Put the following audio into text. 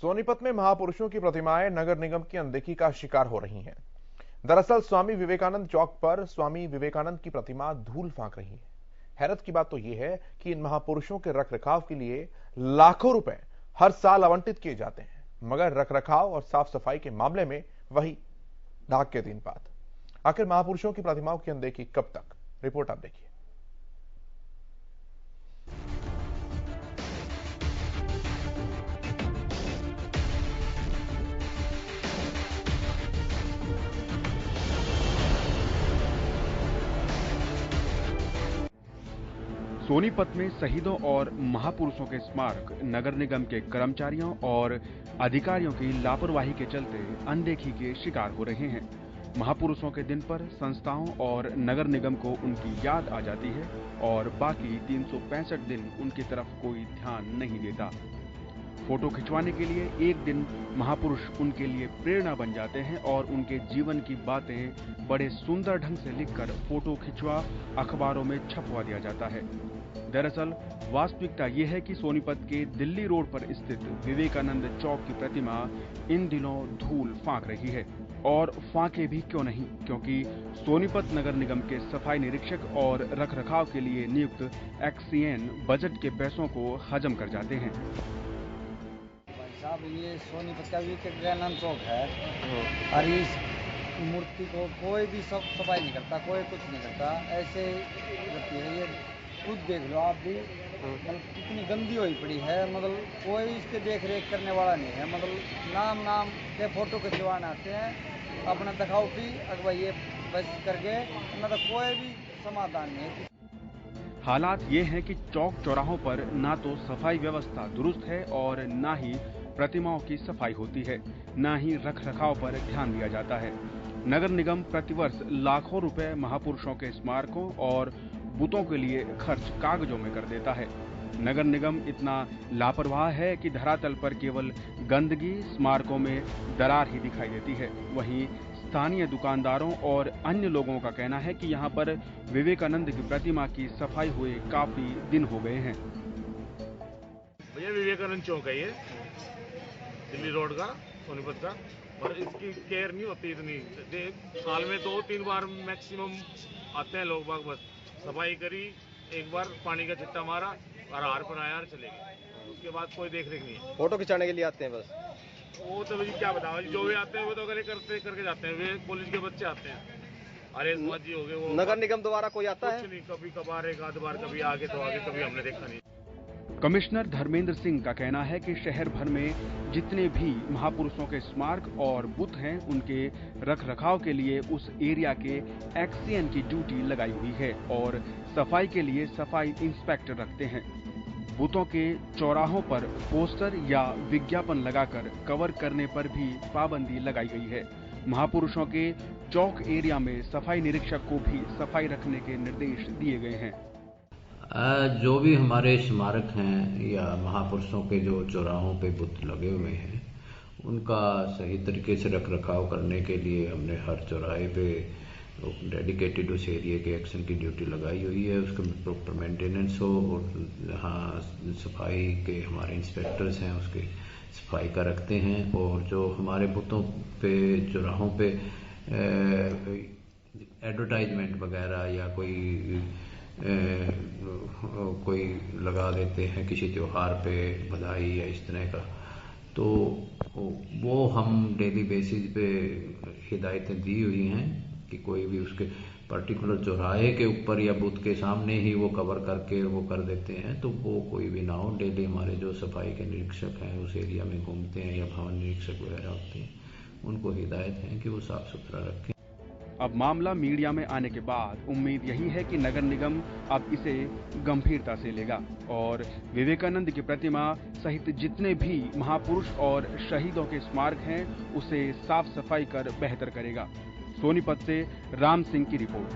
सोनीपत में महापुरुषों की प्रतिमाएं नगर निगम की अनदेखी का शिकार हो रही हैं। दरअसल स्वामी विवेकानंद चौक पर स्वामी विवेकानंद की प्रतिमा धूल फांक रही है। हैरत की बात तो यह है कि इन महापुरुषों के रखरखाव के लिए लाखों रुपए हर साल आवंटित किए जाते हैं, मगर रखरखाव और साफ सफाई के मामले में वही ढाक के तीन पात। आखिर महापुरुषों की प्रतिमाओं की अनदेखी कब तक? रिपोर्ट आप देखिए। सोनीपत में शहीदों और महापुरुषों के स्मारक नगर निगम के कर्मचारियों और अधिकारियों की लापरवाही के चलते अनदेखी के शिकार हो रहे हैं। महापुरुषों के दिन पर संस्थाओं और नगर निगम को उनकी याद आ जाती है और बाकी 365 दिन उनकी तरफ कोई ध्यान नहीं देता। फोटो खिंचवाने के लिए एक दिन महापुरुष उनके लिए प्रेरणा बन जाते हैं और उनके जीवन की बातें बड़े सुंदर ढंग से लिखकर फोटो खिंचवा अखबारों में छपवा दिया जाता है। दरअसल वास्तविकता ये है कि सोनीपत के दिल्ली रोड पर स्थित विवेकानंद चौक की प्रतिमा इन दिनों धूल फांक रही है। और फांके भी क्यों नहीं, क्योंकि सोनीपत नगर निगम के सफाई निरीक्षक और रखरखाव के लिए नियुक्त एक्सीएन बजट के पैसों को हजम कर जाते हैं। साहब, ये सोनीपत का विवेकानंद चौक है और इस मूर्ति को कोई भी सब सफाई नहीं करता, कोई कुछ नहीं करता, ऐसे रहती है। ये खुद देख लो आप भी, मतलब कितनी गंदी हुई पड़ी है। मतलब कोई इसके देख रेख करने वाला नहीं है। मतलब नाम के फोटो खिंचवाने आते हैं, अपना दिखाओ भी अगर ये बस करके, मतलब कोई भी समाधान नहीं है। हालात ये हैं कि चौक चौराहों पर ना तो सफाई व्यवस्था दुरुस्त है और ना ही प्रतिमाओं की सफाई होती है, ना ही रखरखाव पर ध्यान दिया जाता है। नगर निगम प्रतिवर्ष लाखों रुपए महापुरुषों के स्मारकों और बुतों के लिए खर्च कागजों में कर देता है। नगर निगम इतना लापरवाह है कि धरातल पर केवल गंदगी, स्मारकों में दरार ही दिखाई देती है। वहीं स्थानीय दुकानदारों और अन्य लोगों का कहना है कि यहाँ पर विवेकानंद की प्रतिमा की सफाई हुए काफी दिन हो गए हैं। भैया विवेकानंद चौक है ये, दिल्ली रोड का, सोनीपत का, और इसकी केयर नहीं होती इतनी। साल में 2-3 बार मैक्सिमम आते हैं लोग बाग, बस सफाई करी, एक बार पानी का छिट्टा मारा और हार पर आया और चले गए। उसके बाद कोई देख रेख नहीं है। फोटो खिंचाने के लिए आते हैं बस। वो तो मुझे क्या बताओ, जो भी आते हैं वो तो करके जाते हैं। वे कॉलेज के बच्चे आते हैं, अरे समाजी हो गए। वो नगर निगम द्वारा कोई आता है? कुछ नहीं, कभी कभार एक आध बार, कभी आगे तो आगे, कभी हमने देखा नहीं। कमिश्नर धर्मेंद्र सिंह का कहना है कि शहर भर में जितने भी महापुरुषों के स्मारक और बुत हैं, उनके रखरखाव के लिए उस एरिया के एक्सीएन की ड्यूटी लगाई हुई है और सफाई के लिए सफाई इंस्पेक्टर रखते हैं। बुतों के चौराहों पर पोस्टर या विज्ञापन लगाकर कवर करने पर भी पाबंदी लगाई गई है। महापुरुषों के चौक एरिया में सफाई निरीक्षक को भी सफाई रखने के निर्देश दिए गए हैं। जो भी हमारे स्मारक हैं या महापुरुषों के जो चौराहों पे बुत लगे हुए हैं, उनका सही तरीके से रखरखाव करने के लिए हमने हर चौराहे पे डेडिकेटेड उस एरिया के एक्शन की ड्यूटी लगाई हुई है। उसका प्रॉपर मेंटेनेंस हो और जहाँ सफाई के हमारे इंस्पेक्टर्स हैं उसके सफाई का रखते हैं। और जो हमारे बुतों पे चौराहों पे एडवर्टाइजमेंट वगैरह या कोई लगा देते हैं किसी त्योहार पे बधाई या इस तरह का, तो वो हम डेली बेसिस पे हिदायतें दी हुई हैं कि कोई भी उसके पर्टिकुलर चौराहे के ऊपर या बूथ के सामने ही वो कवर करके वो कर देते हैं, तो वो कोई भी ना हो। डेली हमारे जो सफाई के निरीक्षक हैं उस एरिया में घूमते हैं या भवन निरीक्षक वगैरह होते हैं, उनको हिदायत है कि वो साफ सुथरा रखें। अब मामला मीडिया में आने के बाद उम्मीद यही है कि नगर निगम अब इसे गंभीरता से लेगा और विवेकानंद की प्रतिमा सहित जितने भी महापुरुष और शहीदों के स्मारक हैं उसे साफ सफाई कर बेहतर करेगा। सोनीपत से राम सिंह की रिपोर्ट।